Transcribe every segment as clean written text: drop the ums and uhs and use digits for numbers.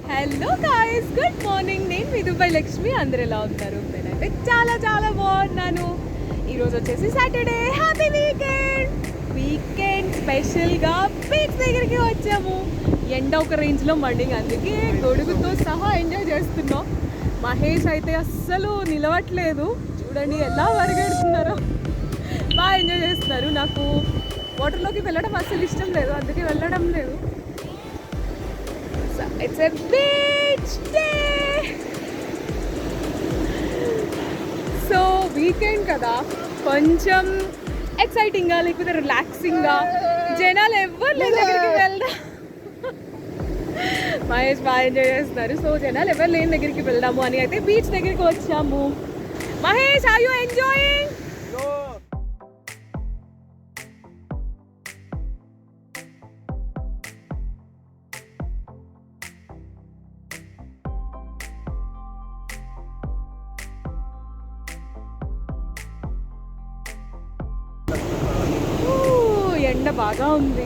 Hello guys, good morning. నేను మీ Dubai Lakshmi. అందరు ఎలా ఉన్నారు? నేనైతే చాలా చాలా బాగున్నాను. ఈరోజు వచ్చేసి సాటర్డే. హ్యాపీ వీకెండ్ స్పెషల్గా బీచ్ దగ్గరికి వచ్చాము. ఎండ ఒక రేంజ్లో మండింగ్, అందుకే గొడుగుతో సహా ఎంజాయ్ చేస్తున్నాం. మహేష్ అయితే అస్సలు నిలవట్లేదు, చూడండి ఎలా పరిగెడుతున్నారో. బాగా ఎంజాయ్ చేస్తున్నారు. నాకు వాటర్లోకి వెళ్ళడం అస్సలు ఇష్టం లేదు, అందుకే వెళ్ళడం లేదు. It's a beach day. So weekend కదా, కొంచెం ఎక్సైటింగ్గా లేకపోతే రిలాక్సింగ్గా, జనాలు ఎవరు లేని దగ్గరికి వెళ్దాం. మహేష్ బాగా ఎంజాయ్ చేస్తున్నారు. సో జనాలు ఎవరు లేని దగ్గరికి వెళ్దాము అని అయితే బీచ్ దగ్గరికి వచ్చాము. Mahesh, are you enjoying? ఎండ బాగా ఉంది.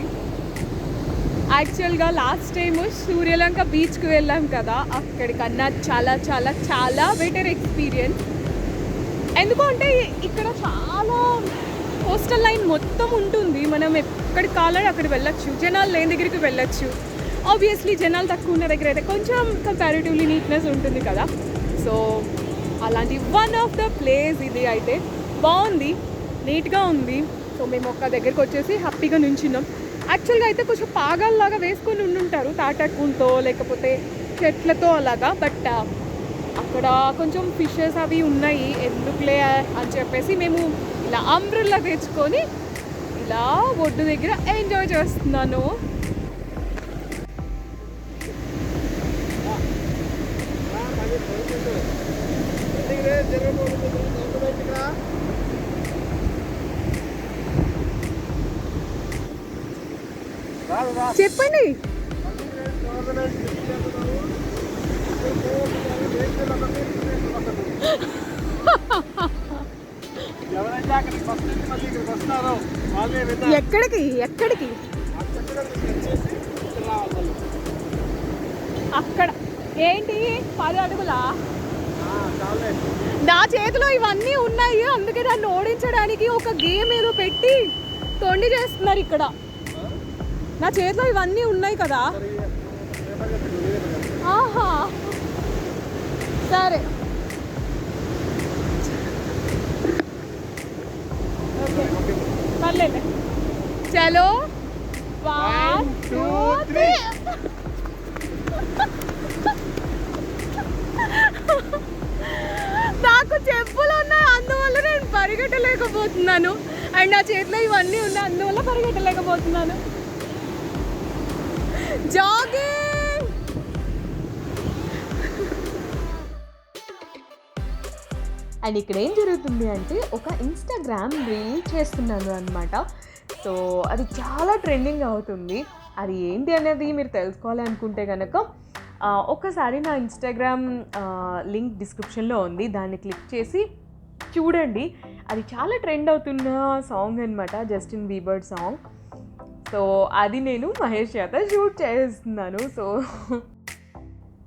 యాక్చువల్గా లాస్ట్ టైం సూర్యలంక బీచ్కి వెళ్ళాం కదా, అక్కడికన్నా చాలా చాలా చాలా బెటర్ ఎక్స్పీరియన్స్. ఎందుకంటే ఇక్కడ చాలా కోస్టల్ లైన్ మొత్తం ఉంటుంది, మనం ఎక్కడికి కావాలంటే అక్కడ వెళ్ళొచ్చు, జనాలు లేని దగ్గరికి వెళ్ళొచ్చు. ఆబ్వియస్లీ జనాలు తక్కువ ఉన్న దగ్గర అయితే కొంచెం కంపారిటివ్లీ నీట్నెస్ ఉంటుంది కదా. సో అలాంటి వన్ ఆఫ్ ద ప్లేస్ ఇది. అయితే బాగుంది, నీట్గా ఉంది. సో మేము ఒక్క దగ్గరికి వచ్చేసి హ్యాపీగా నుంచున్నాం. యాక్చువల్గా అయితే కొంచెం పాగాల్లాగా వేసుకొని ఉండుంటారు, తాటాకుంతో లేకపోతే చెట్లతో అలాగా. బట్ అక్కడ కొంచెం ఫిషెస్ అవి ఉన్నాయి, ఎందుకులే అని చెప్పేసి మేము ఇలా అంబ్రెల్లా తెచ్చుకొని ఇలా ఒడ్డు దగ్గర ఎంజాయ్ చేస్తున్నాను. చెప్పండి. ఎక్కడికి ఎక్కడికి? అక్కడ ఏంటి 10 అడుగులా? నా చేతిలో ఇవన్నీ ఉన్నాయి, అందుకే దాన్ని ఓడించడానికి ఒక గేమ్ ఏదో పెట్టి తొండి చేస్తున్నారు ఇక్కడ. నా చేతిలో ఇవన్నీ ఉన్నాయి కదా. ఆహా, సరే ఓకే, పర్లేదు. చలో 1 2 3. నాకు చెప్పులు ఉన్నాయి, అందువల్ల నేను పరిగెట్టలేకపోతున్నాను. అండ్ నా చేతిలో ఇవన్నీ ఉన్నాయి, అందువల్ల పరిగెట్టలేకపోతున్నాను. జాగింగ్. అండ్ ఇక్కడ ఏం జరుగుతుంది అంటే, ఒక ఇన్స్టాగ్రామ్ రీల్ చేస్తున్నాను అనమాట. సో అది చాలా ట్రెండింగ్ అవుతుంది. అది ఏంటి అనేది మీరు తెలుసుకోవాలి అనుకుంటే కనుక ఒకసారి నా ఇన్స్టాగ్రామ్ లింక్ డిస్క్రిప్షన్లో ఉంది, దాన్ని క్లిక్ చేసి చూడండి. అది చాలా ట్రెండ్ అవుతున్న సాంగ్ అనమాట, జస్టిన్ బీబర్ సాంగ్. సో అది నేను మహేష్ చేత షూట్ చేస్తున్నాను. సో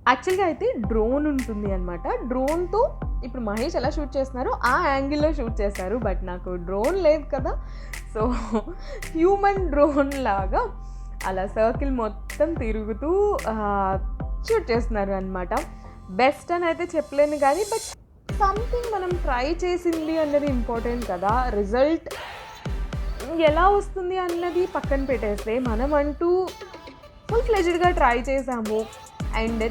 యాక్చువల్గా అయితే డ్రోన్ ఉంటుంది అనమాట. డ్రోన్తో ఇప్పుడు మహేష్ ఎలా షూట్ చేస్తున్నారో ఆ యాంగిల్లో షూట్ చేస్తారు. బట్ నాకు డ్రోన్ లేదు కదా, సో హ్యూమన్ డ్రోన్ లాగా అలా సర్కిల్ మొత్తం తిరుగుతూ షూట్ చేస్తున్నారు అనమాట. బెస్ట్ అని అయితే చెప్పలేను కానీ, బట్ సంథింగ్ మనం ట్రై చేసింది అన్నది ఇంపార్టెంట్ కదా. రిజల్ట్ ఎలా వస్తుంది అన్నది పక్కన పెట్టేస్తే, మనం అంటూ ఫుల్ ఫ్లెజ్డ్గా ట్రై చేసాము అండ్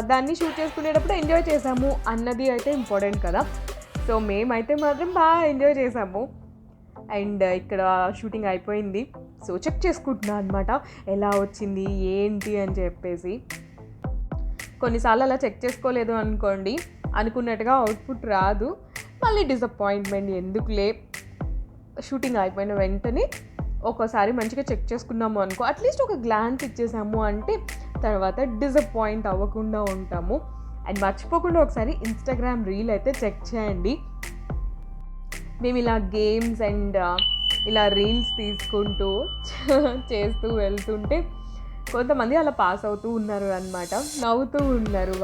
దాన్ని షూట్ చేసుకునేటప్పుడు ఎంజాయ్ చేసాము అన్నది అయితే ఇంపార్టెంట్ కదా. సో మేమైతే మాత్రం బాగా ఎంజాయ్ చేసాము. అండ్ ఇక్కడ షూటింగ్ అయిపోయింది. సో చెక్ చేసుకుంటున్నాను అనమాట, ఎలా వచ్చింది ఏంటి అని చెప్పేసి. కొన్నిసార్లు అలా చెక్ చేసుకోలేదు అనుకోండి, అనుకున్నట్టుగా అవుట్పుట్ రాదు, మళ్ళీ డిసప్పాయింట్మెంట్. ఎందుకులే, షూటింగ్ అయిపోయిన వెంటనే ఒక్కోసారి మంచిగా చెక్ చేసుకున్నాము అనుకో, అట్లీస్ట్ ఒక గ్లాన్స్ ఇచ్చేసాము అంటే తర్వాత డిసప్పాయింట్ అవ్వకుండా ఉంటాము. అండ్ మర్చిపోకుండా ఒకసారి ఇన్స్టాగ్రామ్ రీల్ అయితే చెక్ చేయండి. మేము ఇలా గేమ్స్ అండ్ ఇలా రీల్స్ తీసుకుంటూ చేస్తూ వెళ్తుంటే కొంతమంది అలా పాస్ అవుతూ ఉన్నారు అనమాట, నవ్వుతూ ఉన్నారు.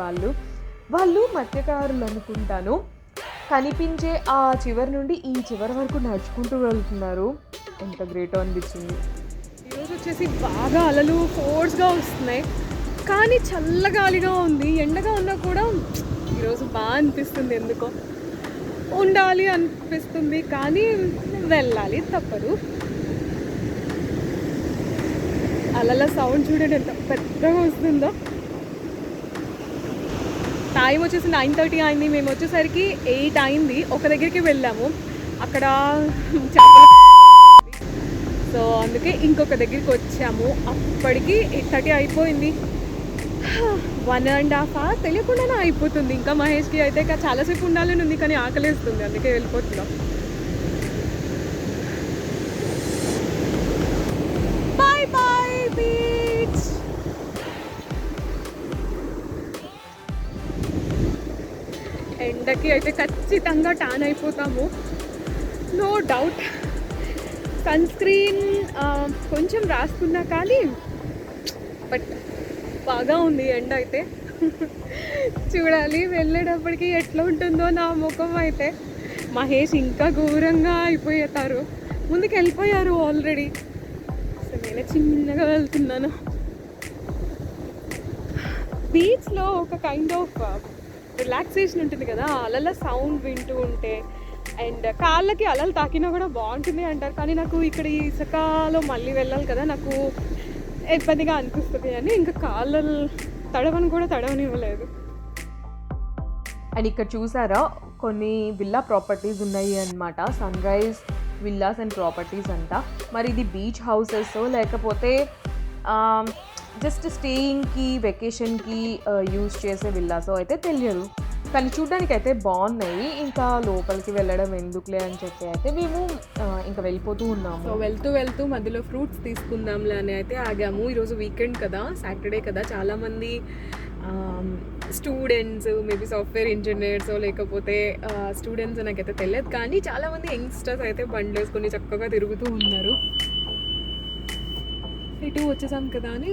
వాళ్ళు మత్స్యకారులు అనుకుంటాను. కనిపించే ఆ చివరి నుండి ఈ చివరి వరకు నడుచుకుంటూ వెళ్తున్నారు. ఎంత గ్రేటో అనిపించింది. ఈరోజు వచ్చేసి బాగా అలలు ఫోర్స్గా వస్తున్నాయి, కానీ చల్లగాలిగా ఉంది. ఎండగా ఉన్నా కూడా ఈరోజు బాగా అనిపిస్తుంది. ఎందుకో ఉండాలి అనిపిస్తుంది, కానీ వెళ్ళాలి తప్పదు. అలల సౌండ్ చూడండి ఎంత పెద్దగా వస్తుందో. టైం వచ్చేసి 9:30 అయింది. మేము వచ్చేసరికి 8 అయింది. ఒక దగ్గరికి వెళ్ళాము, అక్కడ సో అందుకే ఇంకొక దగ్గరికి వచ్చాము. అప్పటికి 8:30 అయిపోయింది. 1.5 hours తెలియకుండానే అయిపోతుంది. ఇంకా మహేష్కి అయితే చాలాసేపు ఉండాలని ఉంది, కానీ ఆకలేస్తుంది, అందుకే వెళ్ళిపోతున్నాం. Bye bye beach. ఎండకి అయితే ఖచ్చితంగా టాన్ అయిపోతాము, నో డౌట్. సన్ స్క్రీన్ కొంచెం రాసుకున్నా, కానీ బట్ బాగా ఉంది ఎండ అయితే. చూడాలి వెళ్ళేటప్పటికి ఎట్లా ఉంటుందో నా ముఖం అయితే. మహేష్ ఇంకా ఘోరంగా అయిపోతారు, ముందుకు వెళ్ళిపోయారు ఆల్రెడీ. సో నేను చిన్నగా వెళ్తున్నాను. బీచ్లో ఒక కైండ్ ఆఫ్ రిలాక్సేషన్ ఉంటుంది కదా, అలల సౌండ్ వింటూ ఉంటే. అండ్ కాళ్ళకి అలలు తాకినా కూడా బాగుంటుంది అంటారు, కానీ నాకు ఇక్కడ ఈ ఇసుకలో మళ్ళీ వెళ్ళాలి కదా, నాకు ఇబ్బందిగా అనిపిస్తుంది అని ఇంకా కాళ్ళు తడవని కూడా తడవనివ్వలేదు. అండ్ ఇక్కడ చూసారా, కొన్ని విల్లా ప్రాపర్టీస్ ఉన్నాయి అన్నమాట, sunrise villas and properties అంట. మరి ఇది బీచ్ హౌసెస్ లేకపోతే జస్ట్ స్టేయింగ్కి వెకేషన్కి యూజ్ చేసే విల్లాసో అయితే తెలియదు, కానీ చూడడానికి అయితే బాగున్నాయి. ఇంకా లోపలికి వెళ్ళడం ఎందుకులే అని చెప్పి అయితే మేము ఇంకా వెళ్ళిపోతూ ఉన్నాము. సో వెళ్తూ మధ్యలో ఫ్రూట్స్ తీసుకుందాంలే అని అయితే ఆగాము. ఈరోజు వీకెండ్ కదా, సాటర్డే కదా, చాలామంది స్టూడెంట్స్, మేబీ సాఫ్ట్వేర్ ఇంజనీర్స్ లేకపోతే స్టూడెంట్స్ నాకైతే తెలియదు, కానీ చాలామంది యంగ్స్టర్స్ అయితే బండ్లు వేసుకొని చక్కగా తిరుగుతూ ఉన్నారు. ఇటు వచ్చేసాం కదా అని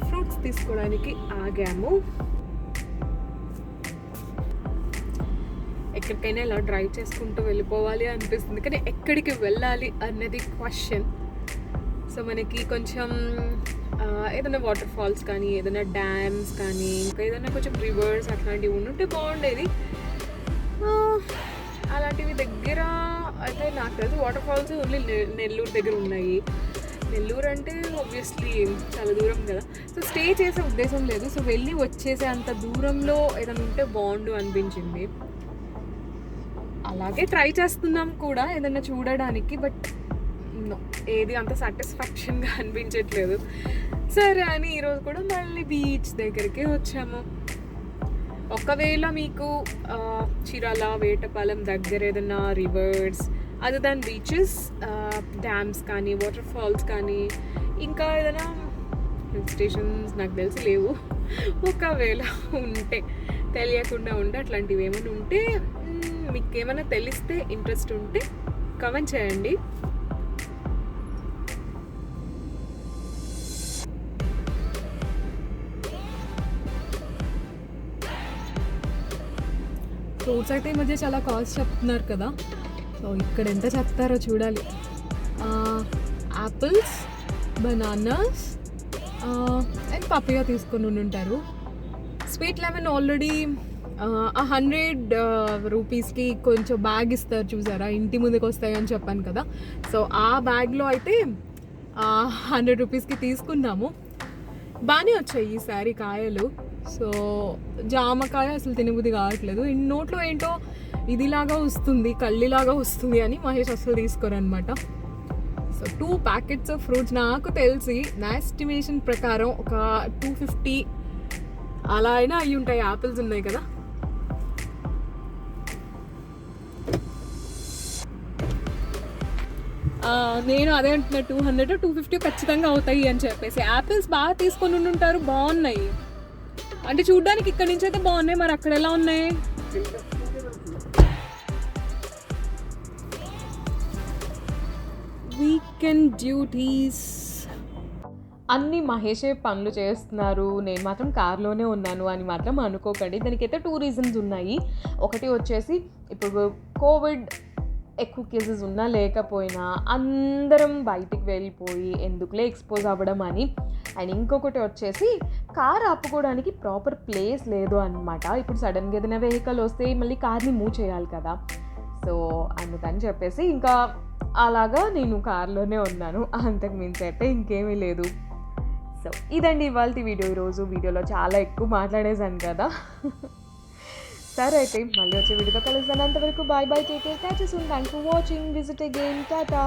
ఫ్రూట్స్ తీసుకోవడానికి ఆగాము. ఎక్కడికైనా ఇలా డ్రైవ్ చేసుకుంటూ వెళ్ళిపోవాలి అనిపిస్తుంది, కానీ ఎక్కడికి వెళ్ళాలి అన్నది క్వశ్చన్. సో మనకి కొంచెం ఏదైనా వాటర్ ఫాల్స్ కానీ, ఏదైనా డ్యామ్స్ కానీ, ఇంకా ఏదైనా కొంచెం రివర్స్ అట్లాంటివి ఉంటే బాగుండేది. అలాంటివి దగ్గర అయితే నాకు తెలిసి వాటర్ ఫాల్స్ ఓన్లీ నెల్లూరు దగ్గర ఉన్నాయి. నెల్లూరు అంటే ఆబ్వియస్లీ చాలా దూరం కదా, సో స్టే చేసే ఉద్దేశం లేదు. సో వెళ్ళి వచ్చేసే అంత దూరంలో ఏదైనా ఉంటే బాగుండు అనిపించింది. అలాగే ట్రై చేస్తున్నాం కూడా ఏదైనా చూడడానికి, బట్ ఏది అంత సాటిస్ఫాక్షన్గా అనిపించట్లేదు. సరే అని ఈరోజు కూడా మళ్ళీ బీచ్ దగ్గరికి వచ్చాము. ఒకవేళ మీకు చీరాల, వేటపాలెం దగ్గర ఏదైనా reverse other than beaches, dams కానీ, వాటర్ ఫాల్స్ కానీ, ఇంకా ఏదైనా హిల్ స్టేషన్స్ నాకు తెలిసి లేవు. ఒకవేళ ఉంటే, తెలియకుండా ఉంటే, అట్లాంటివి ఏమైనా ఉంటే, మీకు ఏమైనా తెలిస్తే, ఇంట్రెస్ట్ ఉంటే కామెంట్ చేయండి. ఫ్రూట్స్ అయితే ఈ మధ్య చాలా కాస్ట్ చెప్తున్నారు కదా, సో ఇక్కడ ఎంత చెప్తారో చూడాలి. యాపిల్స్, బనానాస్ అండ్ పపియా తీసుకొని ఉంటారు. స్వీట్ లెమన్ ఆల్రెడీ 100 రూపీస్కి కొంచెం బ్యాగ్ ఇస్తారు చూసారా, ఇంటి ముందుకు వస్తాయని చెప్పాను కదా. సో ఆ బ్యాగ్లో అయితే 100 రూపీస్కి తీసుకున్నాము. బాగానే వచ్చాయి ఈసారి కాయలు. సో జామకాయ అసలు తినబుద్ధి కావట్లేదు, నోట్లో ఏంటో ఇదిలాగా వస్తుంది, కళ్ళిలాగా వస్తుంది అని మహేష్ అసలు తీసుకోరనమాట. సో 2 ప్యాకెట్స్ ఆఫ్ ఫ్రూట్స్ నాకు తెలిసి నా ఎస్టిమేషన్ ప్రకారం ఒక 250 అలా అయినా అయ్యి ఉంటాయి. యాపిల్స్ ఉన్నాయి కదా, నేను అదే అంటున్నా 200-250 ఖచ్చితంగా అవుతాయి అని చెప్పేసి. యాపిల్స్ బాగా తీసుకొని ఉంటారు, బాగున్నాయి అంటే చూడ్డానికి ఇక్కడ నుంచి అయితే బాగున్నాయి, మరి అక్కడ ఎలా ఉన్నాయి? వీకెండ్ డ్యూటీస్ అన్నీ మహేషే పనులు చేస్తున్నారు, నేను మాత్రం కార్లోనే ఉన్నాను అని మాత్రం అనుకోకండి. దానికైతే 2 రీజన్స్ ఉన్నాయి. ఒకటి వచ్చేసి ఇప్పుడు కోవిడ్ ఎక్కువ కేసెస్ ఉన్నా లేకపోయినా అందరం బయటికి వెళ్ళిపోయి ఎందుకులే ఎక్స్పోజ్ అవ్వడం అని. అండ్ ఇంకొకటి వచ్చేసి కార్ ఆపుకోవడానికి ప్రాపర్ ప్లేస్ లేదు అనమాట. ఇప్పుడు సడన్గా ఏదైనా వెహికల్ వస్తే మళ్ళీ కార్ని మూవ్ చేయాలి కదా. సో అందుకని చెప్పేసి ఇంకా అలాగా నేను కార్లోనే ఉన్నాను, అంతకు మించి అయితే ఇంకేమీ లేదు. సో ఇదండి ఇవాళ వీడియో. ఈరోజు వీడియోలో చాలా ఎక్కువ మాట్లాడేశాను కదా. సరే అయితే మళ్ళీ వచ్చే వీడియోతో కలుస్తాను. అంతవరకు bye bye, take care, catch you soon, thanks for watching, visit again, Tata.